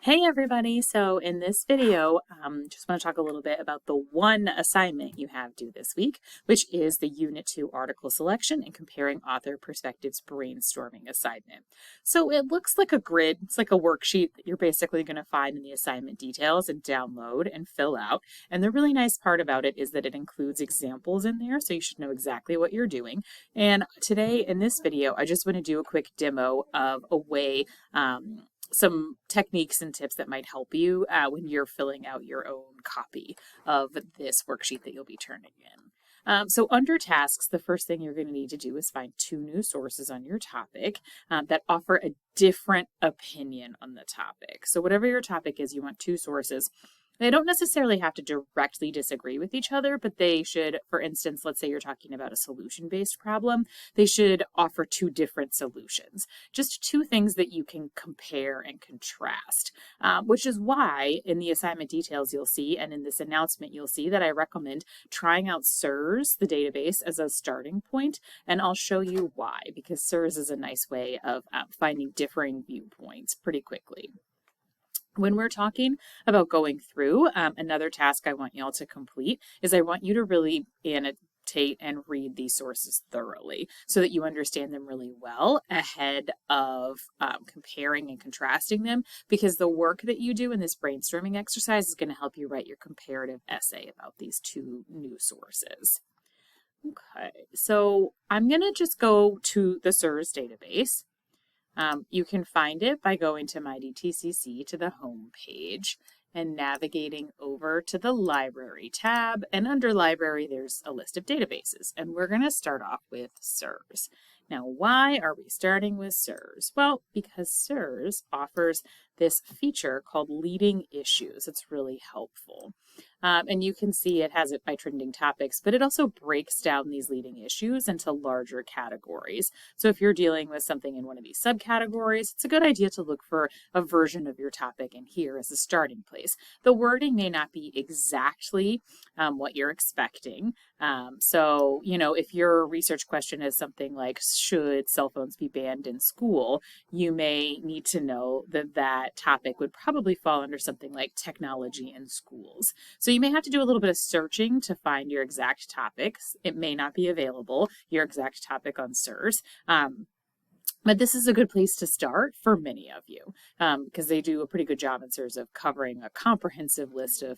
Hey everybody! So in this video, just want to talk a little bit about the one assignment you have due this week, which is the Unit 2 article selection and comparing author perspectives brainstorming assignment. So it looks like a grid. It's like a worksheet that you're basically going to find in the assignment details and download and fill out. And the really nice part about it is that it includes examples in there, so you should know exactly what you're doing. And today in this video, I just want to do a quick demo of a way some techniques and tips that might help you when you're filling out your own copy of this worksheet that you'll be turning in. So under tasks, the first thing you're going to need to do is find two new sources on your topic that offer a different opinion on the topic. So whatever your topic is, you want two sources. They don't necessarily have to directly disagree with each other, but they should, for instance, let's say you're talking about a solution-based problem, they should offer two different solutions, just two things that you can compare and contrast, which is why in the assignment details you'll see, and in this announcement you'll see that I recommend trying out SIRS, the database, as a starting point, and I'll show you why, because SIRS is a nice way of finding differing viewpoints pretty quickly. When we're talking about going through, another task I want y'all to complete is I want you to really annotate and read these sources thoroughly so that you understand them really well ahead of comparing and contrasting them, because the work that you do in this brainstorming exercise is going to help you write your comparative essay about these two new sources. Okay, so I'm going to just go to the SIRS database. You can find it by going to MyDTCC to the home page and navigating over to the library tab. And under library, there's a list of databases. And we're going to start off with SIRS. Now, why are we starting with SIRS? Well, because SIRS offers this feature called leading issues. It's really helpful. And you can see it has it by trending topics, but it also breaks down these leading issues into larger categories. So if you're dealing with something in one of these subcategories, it's a good idea to look for a version of your topic in here as a starting place. The wording may not be exactly what you're expecting. So, if your research question is something like, should cell phones be banned in school, you may need to know that that topic would probably fall under something like technology in schools. So you may have to do a little bit of searching to find your exact topics. It may not be available, your exact topic on SIRS. But this is a good place to start for many of you because they do a pretty good job in SIRS of covering a comprehensive list of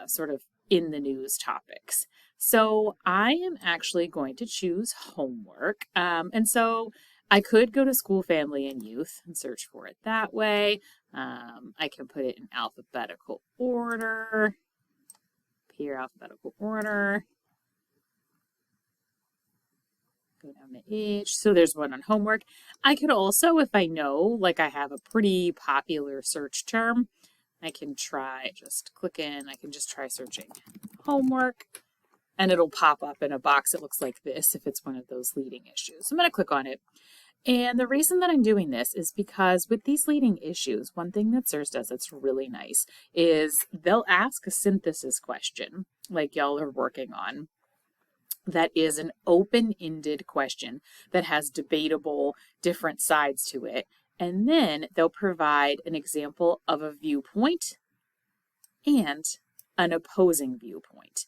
sort of in the news topics. So I am actually going to choose homework. And so I could go to school, family, and youth and search for it that way. I can put it in alphabetical order. Here, alphabetical order. Go down to H. So there's one on homework. I could also, if I know, like I have a pretty popular search term, I can try, just click in, I can just try searching homework, and it'll pop up in a box that looks like this if it's one of those leading issues. So I'm going to click on it. And the reason that I'm doing this is because with these leading issues, one thing that SIRS does that's really nice is they'll ask a synthesis question like y'all are working on. That is an open-ended question that has debatable different sides to it. And then they'll provide an example of a viewpoint and an opposing viewpoint.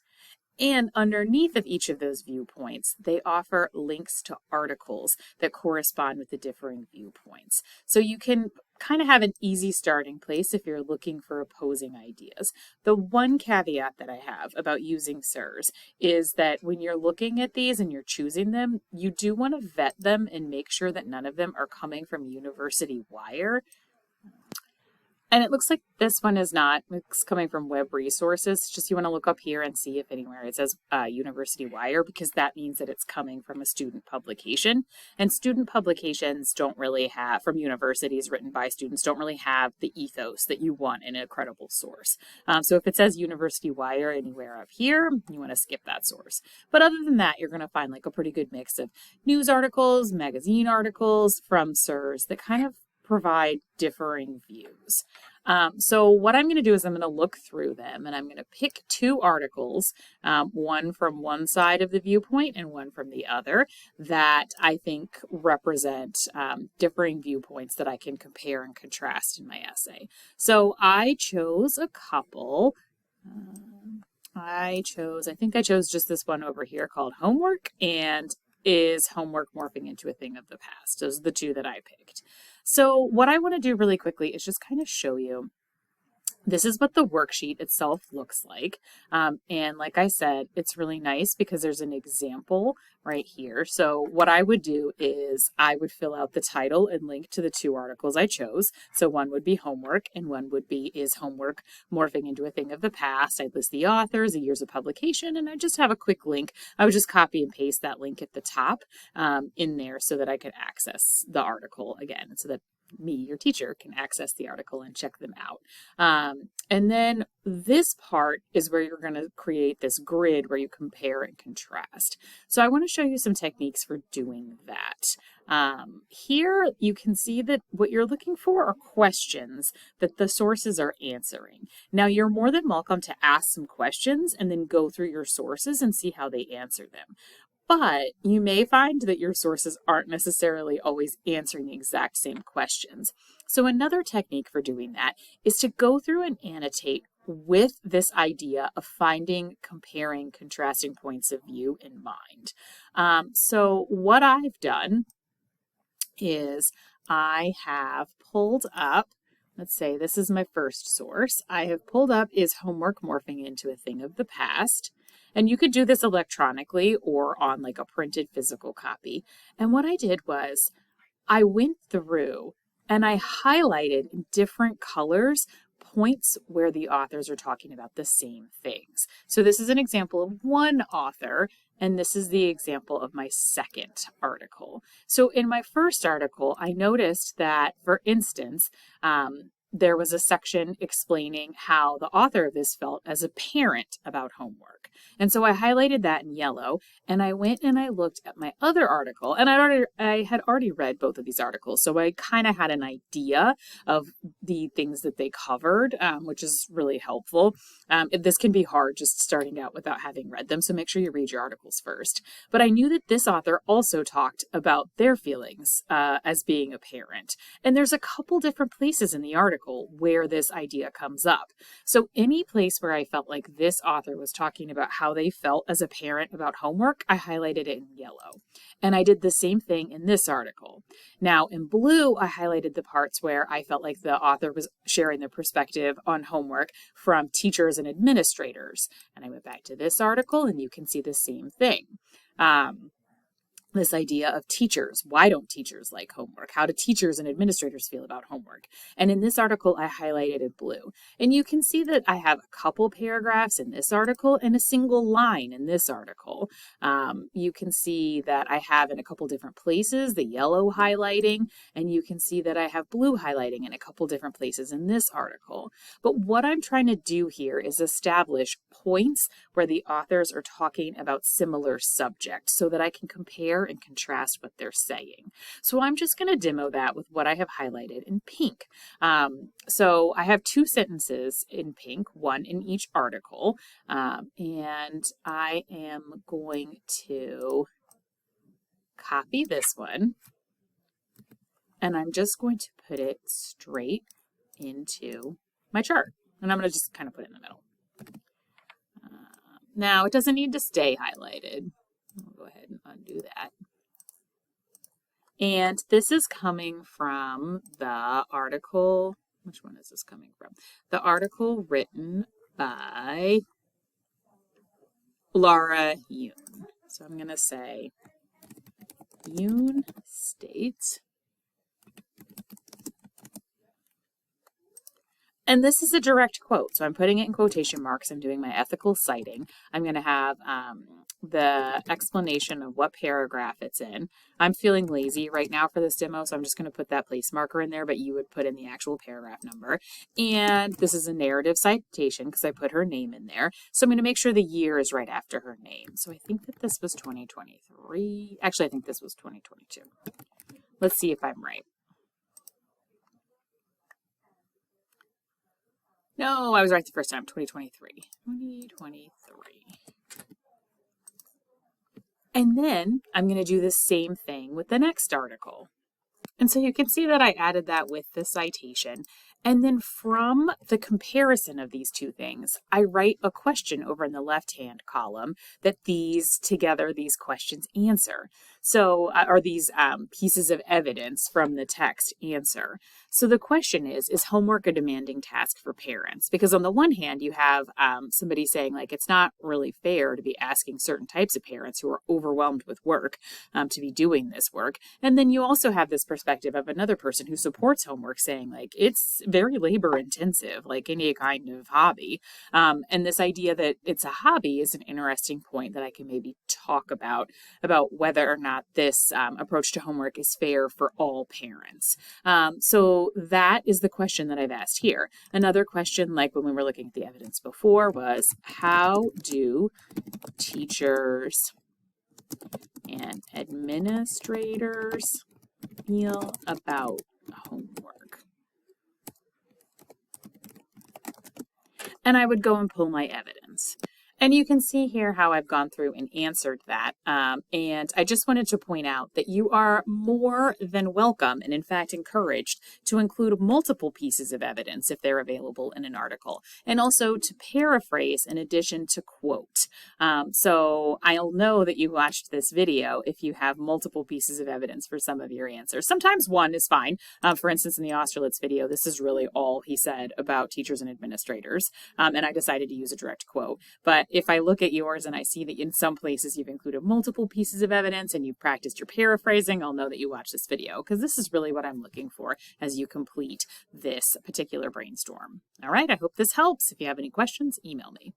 And underneath of each of those viewpoints, they offer links to articles that correspond with the differing viewpoints. So you can kind of have an easy starting place if you're looking for opposing ideas. The one caveat that I have about using SIRS is that when you're looking at these and you're choosing them, you do want to vet them and make sure that none of them are coming from University Wire. And it looks like this one is not. It's coming from web resources. Just you want to look up here and see if anywhere it says University Wire, because that means that it's coming from a student publication. And student publications don't really have, from universities written by students, don't really have the ethos that you want in a credible source. So if it says University Wire anywhere up here, you want to skip that source. But other than that, you're going to find like a pretty good mix of news articles, magazine articles from SIRS that kind of provide differing views. So what I'm going to do is I'm going to look through them and I'm going to pick two articles, one from one side of the viewpoint and one from the other, that I think represent differing viewpoints that I can compare and contrast in my essay. So I chose a couple. I think I chose just this one over here called Homework and Is Homework Morphing into a Thing of the Past? Those are the two that I picked. So what I want to do really quickly is just kind of show you. This is what the worksheet itself looks like. And like I said, it's really nice because there's an example right here. So what I would do is I would fill out the title and link to the two articles I chose. So one would be Homework and one would be Is Homework Morphing into a Thing of the Past? I'd list the authors, the years of publication, and I just have a quick link. I would just copy and paste that link at the top in there so that I could access the article again, so that me, your teacher, can access the article and check them out. And then this part is where you're going to create this grid where you compare and contrast. So I want to show you some techniques for doing that. Here you can see that what you're looking for are questions that the sources are answering. Now you're more than welcome to ask some questions and then go through your sources and see how they answer them. But you may find that your sources aren't necessarily always answering the exact same questions. So another technique for doing that is to go through and annotate with this idea of finding, comparing, contrasting points of view in mind. So what I've done is I have pulled up, let's say this is my first source, I have pulled up Is Homework Morphing into a Thing of the Past? And you could do this electronically or on like a printed physical copy. And what I did was I went through and I highlighted in different colors points where the authors are talking about the same things. So this is an example of one author, and this is the example of my second article. So in my first article, I noticed that, for instance, there was a section explaining how the author of this felt as a parent about homework. And so I highlighted that in yellow, and I went and I looked at my other article, and I had already read both of these articles, so I kind of had an idea of the things that they covered, which is really helpful. This can be hard just starting out without having read them, so make sure you read your articles first. But I knew that this author also talked about their feelings as being a parent. And there's a couple different places in the article where this idea comes up. So any place where I felt like this author was talking about how they felt as a parent about homework, I highlighted it in yellow. And I did the same thing in this article. Now in blue, I highlighted the parts where I felt like the author was sharing their perspective on homework from teachers and administrators. And I went back to this article and you can see the same thing. This idea of teachers. Why don't teachers like homework? How do teachers and administrators feel about homework? And in this article, I highlighted in blue. And you can see that I have a couple paragraphs in this article and a single line in this article. You can see that I have in a couple different places the yellow highlighting, and you can see that I have blue highlighting in a couple different places in this article. But what I'm trying to do here is establish points where the authors are talking about similar subjects so that I can compare and contrast what they're saying. So I'm just going to demo that with what I have highlighted in pink. So I have two sentences in pink, one in each article, and I am going to copy this one, and I'm just going to put it straight into my chart, and I'm going to just kind of put it in the middle. Now it doesn't need to stay highlighted. I'll go ahead and undo that. And this is coming from the article. Which one is this coming from? The article written by Laura Yoon. So I'm going to say Yoon states. And this is a direct quote, so I'm putting it in quotation marks. I'm doing my ethical citing. I'm going to have the explanation of what paragraph it's in. I'm feeling lazy right now for this demo, so I'm just going to put that place marker in there, but you would put in the actual paragraph number. And this is a narrative citation because I put her name in there. So I'm going to make sure the year is right after her name. So I think that this was 2023. Actually, I think this was 2022. Let's see if I'm right. No, I was right the first time, 2023. 2023. And then I'm going to do the same thing with the next article. And so you can see that I added that with the citation. And then from the comparison of these two things, I write a question over in the left-hand column that these questions answer. So, or these pieces of evidence from the text answer. So the question is homework a demanding task for parents? Because on the one hand, you have somebody saying, like, it's not really fair to be asking certain types of parents who are overwhelmed with work to be doing this work. And then you also have this perspective of another person who supports homework saying, like, it's very labor intensive, like any kind of hobby. And this idea that it's a hobby is an interesting point that I can maybe talk about whether or not this approach to homework is fair for all parents. So that is the question that I've asked here. Another question, like when we were looking at the evidence before, was how do teachers and administrators feel about homework? And I would go and pull my evidence. And you can see here how I've gone through and answered that. And I just wanted to point out that you are more than welcome and in fact encouraged to include multiple pieces of evidence if they're available in an article, and also to paraphrase in addition to quote. So I'll know that you watched this video if you have multiple pieces of evidence for some of your answers. Sometimes one is fine. For instance, in the Austerlitz video, this is really all he said about teachers and administrators. And I decided to use a direct quote. But if I look at yours and I see that in some places you've included multiple pieces of evidence and you've practiced your paraphrasing, I'll know that you watched this video, because this is really what I'm looking for as you complete this particular brainstorm. All right, I hope this helps. If you have any questions, email me.